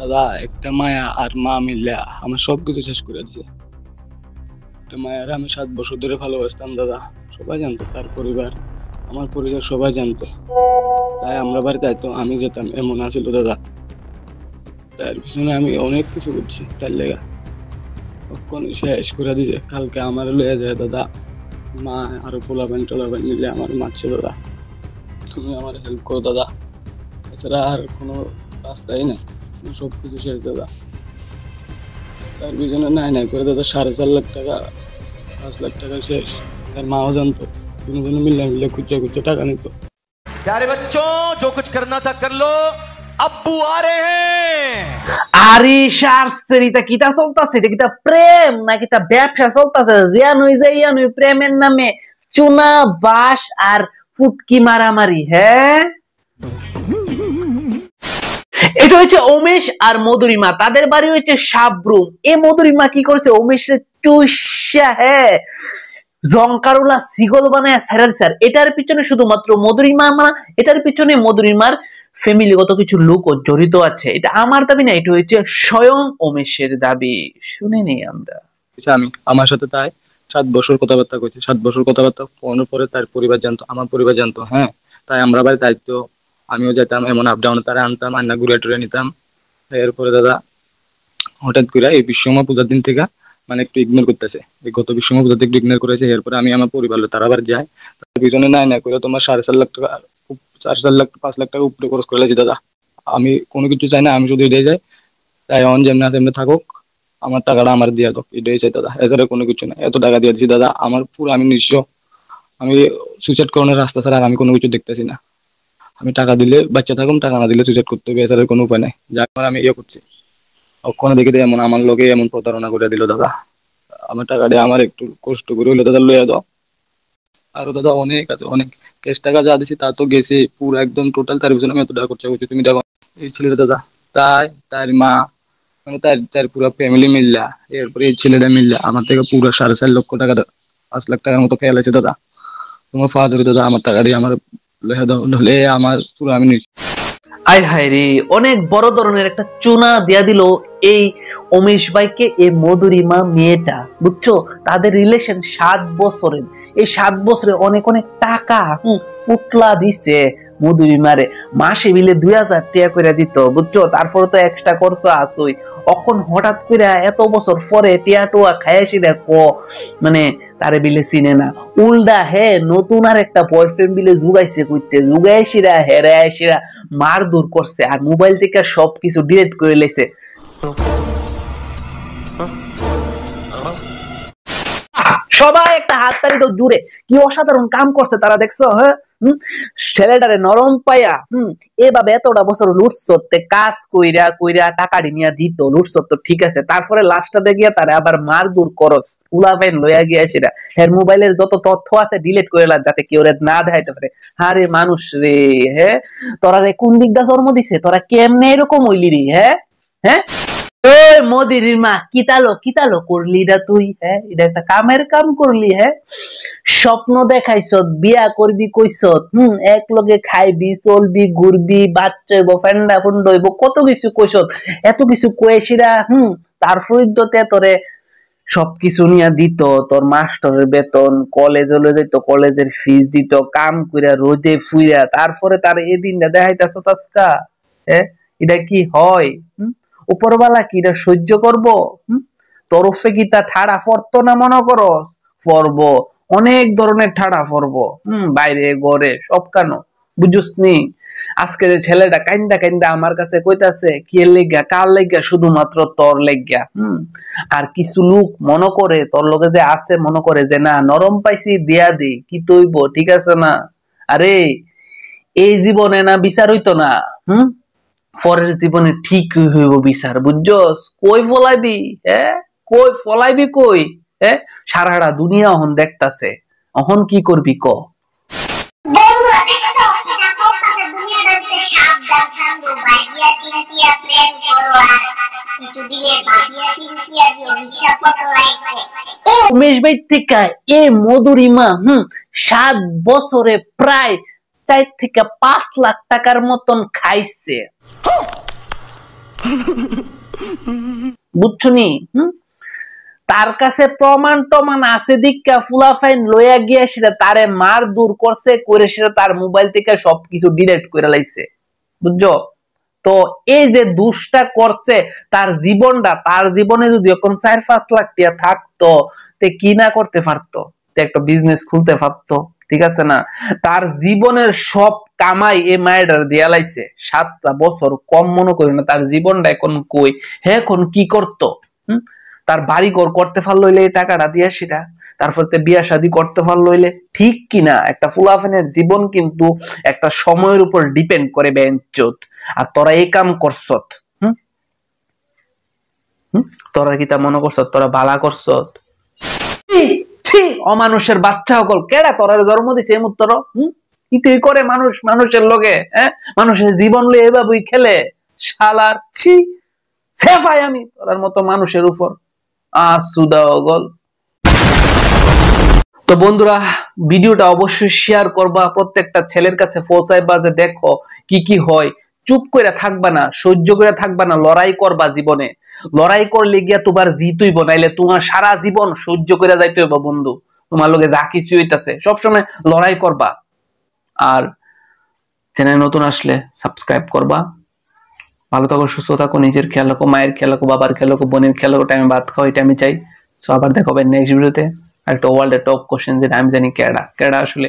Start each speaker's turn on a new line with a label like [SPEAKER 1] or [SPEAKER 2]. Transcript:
[SPEAKER 1] দাদা একটা মায়া আর মা মিলে আমার সবকিছু শেষ করে দিছে। একটা মায়ের আমি 7 বছর ধরে ভালোবাসতাম দাদা, সবাই জানতো, তার পরিবার, আমার পরিবার সবাই জানতো। তাই আমরা বাড়িতে আইতো, আমি যেতাম, এমন আছিল দাদা। তার পিছনে আমি অনেক কিছু করছি, তার লেগা কখন শেষ করে দিছে। কালকে আমার লয়ে যায় দাদা, মা আরো পোলাবেন টোলাবেন মিলে আমার মারছে দাদা। তুমি আমার হেল্প করো দাদা, এছাড়া আর কোনো রাস্তাই নেই, সবকিছু শেষ দাদা। তার পিছনে নাই নাই করে দাদা 4.5 লাখ টাকা, 5 লাখ টাকা শেষ। তার মাও জানতো, দুজনে মিলে মিলে খুঁজে খুঁজে টাকা নিত।
[SPEAKER 2] प्यारे बच्चों, जो कुछ करना था कर लो, अब्बू आ रहे हैं।
[SPEAKER 3] আরে শার্সের এটা কিটা চলতেছে? এটা কিটা প্রেম নাকি তা ব্যবসা চলতেছে? জানুই জানুই প্রেমের নামে চুনা বাস আর ফুটকি মারামারি। হ্যাঁ, এটা হচ্ছে উমেশ আর মধুরিমা, তাদের বাড়ি হচ্ছে সাবরুম। এই মধুরিমা কি করছে? উমেশের চুষা, হ্যাঁ, জংকারুলা সিগল বানায় ছেড়ে দিছে। এটার পিছনে শুধুমাত্র মধুরিমা না, এটার পিছনে মধুরিমার ফ্যামিলিগত কিছু লোক জড়িত আছে। এটা আমার দাবি না, এটা হচ্ছে স্বয়ং উমেশের দাবি। শুনে নেই আমরা।
[SPEAKER 1] আমি আমার সাথে তাই 7 বছর কথাবার্তা কইছি, 7 বছর কথাবার্তা ফোনের পরে তার পরিবার জানতো, আমার পরিবার জানতো। হ্যাঁ, তাই আমরা বাড়িতে দায়িত্ব, আমিও যেতাম, এমন আপ ডাউন তারা আনতাম, আন্না ঘুরে টুরে নিতাম। এরপরে দাদা হঠাৎ করে এই বিশ্বকর্মা পূজার দিন থেকে মানে একটু ইগনোর করতেছে, এই গত বিশ্বকর্মা পূজাতে একটু ইগনোর করেছে। এরপরে আমি আমার পরিবার তারা আবার যাই, তার পিছনে নাই না করে তোমার 4.5 লাখ টাকা, 4.5 লাখ 5 লাখ টাকা উপরে খরচ করে লাগছে দাদা। আমি কোনো কিছু চাই না, আমি শুধু এটাই যাই, তাই অন যেমনি তেমনি থাকুক, আমার টাকাটা আমার দিয়ে দাও, এটাই চাই দাদা। এছাড়া কোনো কিছু না, এত টাকা দিয়ে দিচ্ছি দাদা, আমার পুরো আমি নিঃস্ব, আমি সুইসাইড করানোর রাস্তা ছাড়া আর আমি কোনো কিছু দেখতেছি না। আমি টাকা দিলে বাচ্চা থাকুন, টাকা না দিলে সুইসাইড করতে হবে, এছাড়া কোনো উপায় নাই। যার আমি ইয়ে করছি, ওখানে দেখে এমন আমার লোকে এমন প্রতারণা করে দিল দাদা। আমার টাকাটা আমার একটু কষ্ট করে হইলে দাদা লইয়া দাও। আরো দাদা অনেক আছে, অনেক ক্যাশ টাকা যা দিছি তা তো গেছে পুরো একদম টোটাল। তার পিছনে আমি এত টাকা খরচা করছি, তুমি দেখো। এই ছেলেটা দাদা, তাই তার মা মানে তার তার পুরো ফ্যামিলি মিললা, এরপরে এই ছেলেটা মিললা আমার থেকে পুরো 4.5 লক্ষ টাকা, 5 লাখ টাকার মতো খেয়াল আছে দাদা। তোমার ফাদার দাদা আমার টাকা দিয়ে আমার লইয়া দাও, নাহলে আমার পুরো আমি
[SPEAKER 3] আয় হায় রে, অনেক বড় ধরনের একটা চুনা দিয়া দিল এই উমেশ ভাইকে এই মধুরিমা মেয়েটা। বুঝছো, তাদের রিলেশন 7 বছরের। এই 7 বছরে অনেক অনেক টাকা ফুটলা দিছে মধুরিমারে, মাসে মিলে 2000 টাকা করে দিত। বুঝছো, তারপরে তো এক্সট্রা খরচ আসই। অখন হঠাৎ করে এত বছর পরে টিয়া টোয়া খাইছি দেখো, মানে তারে বিলে চিনে না। উল্টা হ্যাঁ, নতুন আর একটা বয়ফ্রেন্ড বিলে জুগাইছে, কইতে জুগাইছিরা হেরে আইসিরা মার দূর করছে আর মোবাইল থেকে সবকিছু ডিলিট করে লেছে। সবাই একটা হাততালি দাও জুড়ে, কি অসাধারণ কাম করছে তারা, দেখছো? হ্যাঁ, ছেলেটারে নরম পায়া এভাবে এতটা বছর লুটসতে কাজ কইরা কইরা টাকা নিয়ে দিত, লুটসত তো ঠিক আছে। তারপরে লাস্টটা দেখিয়া তারা আবার মার দূর করস, উলাফাইন লইয়া গিয়েছিরা। হের মোবাইলের যত তথ্য আছে ডিলিট করে লাগ, যাতে কেউ না দেখাইতে পারে। হারে মানুষ রে, হ্যাঁ, তোরা রে কোন দিকটা জন্ম দিছে? তোরা কেমনে এরকম হইলি রে? হ্যাঁ হ্যাঁ, মদিরিমা কিতালো কিতালো করলি না তুই? হ্যাঁ, এটা একটা কামের কাম করলি। হ্যাঁ, স্বপ্ন দেখাইছ, বিয়া করবি কইছ, এক লগে খাইবি চলবি ঘুরবি বাচ্চা হইব ফেন্ডা ফুন্ড হইব, কত কিছু কইছ। এত কিছু কয়েছিরা তার ফরিদ্যতে তোরে সবকিছু নিয়ে দিত, তোর মাস্টারের বেতন, কলেজে লয়ে যেত, কলেজের ফিস দিত, কাম কইরা রোদে ফুইরা, তারপরে তার এই দিনটা দেখাইতাছ তাস্কা। হ্যাঁ, এটা কি হয়? উপরওয়ালা কি এটা সহ্য করবো? তরফে কি তা ঠাড়া ফরতো না? মনে করো ফরব, অনেক ধরনের ঠাড়া ফরব, বাইরে ঘরে সব। কেন বুঝুস নি? আজকে যে ছেলেটা কাইন্দা কাইন্দা আমার কাছে কইতাছে কি লেগা, কার লেগা? শুধুমাত্র তোর লেগা। আর কিছু লোক মনে করে তোর লগে যে আছে, মনে করে যে না নরম পাইছি দিয়া দি, কি তৈব, ঠিক আছে না? আরে এই জীবনে না বিচার হইতো না, পরের জীবনে ঠিক হইব বিচার। বুঝছস? কই ফলাইবি? হ্যাঁ, কই ফলাইবি? কই? হ্যাঁ, সারাটা দুনিয়া অহন দেখতাছে, অহন কি করবি ক? উমেশ ভাই থেকে এ মধুরিমা 7 বছরে প্রায় 4 থেকে 5 লাখ টাকার মতন খাইছে। বুঝছো নি? তার কাছে প্রমাণ টমান আছে দিকা ফুলাফাইন লইয়া গিয়া সেটা তারে মার দূর করছে, করে সেটা তার মোবাইল থেকে সবকিছু ডিলিট করে লাইছে। বুঝছো? তো এই যে দুষ্টা করছে, তার জীবনে যদি এখন 4-5 লাখ টাকা থাকতো, তে কি না করতে পারতো? একটা বিজনেস খুলতে পারতো, ঠিক আছে না? তার জীবনের সব কামাই এ মায়ের দিয়া লাইছে। 7টা বছর কম মনে করি না। তার জীবনটা এখন কই, হ্যাঁ এখন কি করতো? তার বাড়ি ঘর করতে পারলো হইলে এই টাকাটা দিয়া সেটা, তারপর বিয়া শাদী করতে পারলো হইলে, ঠিক কিনা? একটা ফুলাফানের জীবন কিন্তু একটা সময়ের উপর ডিপেন্ড করে বেঞ্চত। আর তোরা এই কাম করছত, তোরা কি তা মনে করছত তোরা বালা করছত? অমানুষের বাচ্চা সকল কেডা তোরা জন্ম দিছে এমন তোর? ইতেই করে মানুষ মানুষের লগে, মানুষের জীবন লয়ে এভাবেই খেলে। শালার ছি, সেফাই আমি তোরার মতো মানুষের উপর। আসুদা অগল। তো বন্ধুরা, ভিডিওটা অবশ্যই শেয়ার করবা, প্রত্যেকটা ছেলের কাছে পৌঁছাইবা যে দেখো কি কি হয়। চুপ করে থাকবা না, সহ্য করে থাকবা না, লড়াই করবা। জীবনে লড়াই করলে গিয়া তোমার জিতই বানাইলে তোমার সারা জীবন সহ্য করে যাইতে হইবা বন্ধু। তোমার লগে যা কিছু হইতাছে সবসময় লড়াই করবা। আর চ্যানেল নতুন আসলে সাবস্ক্রাইব করবা। ভালো থাকো, সুস্থ থাকো, নিজের খেয়াল রাখো, মায়ের খেয়াল রাখো, বাবার খেয়াল রাখো, বোনের খেয়াল রাখো, টাইমে ভাত খাও, এটা আমি চাই। সো আবার দেখা হবে নেক্সট ভিডিওতে একটা ওয়ার্ল্ডের টপ কোশ্চেন, যেটা আমি জানি কেডা আসলে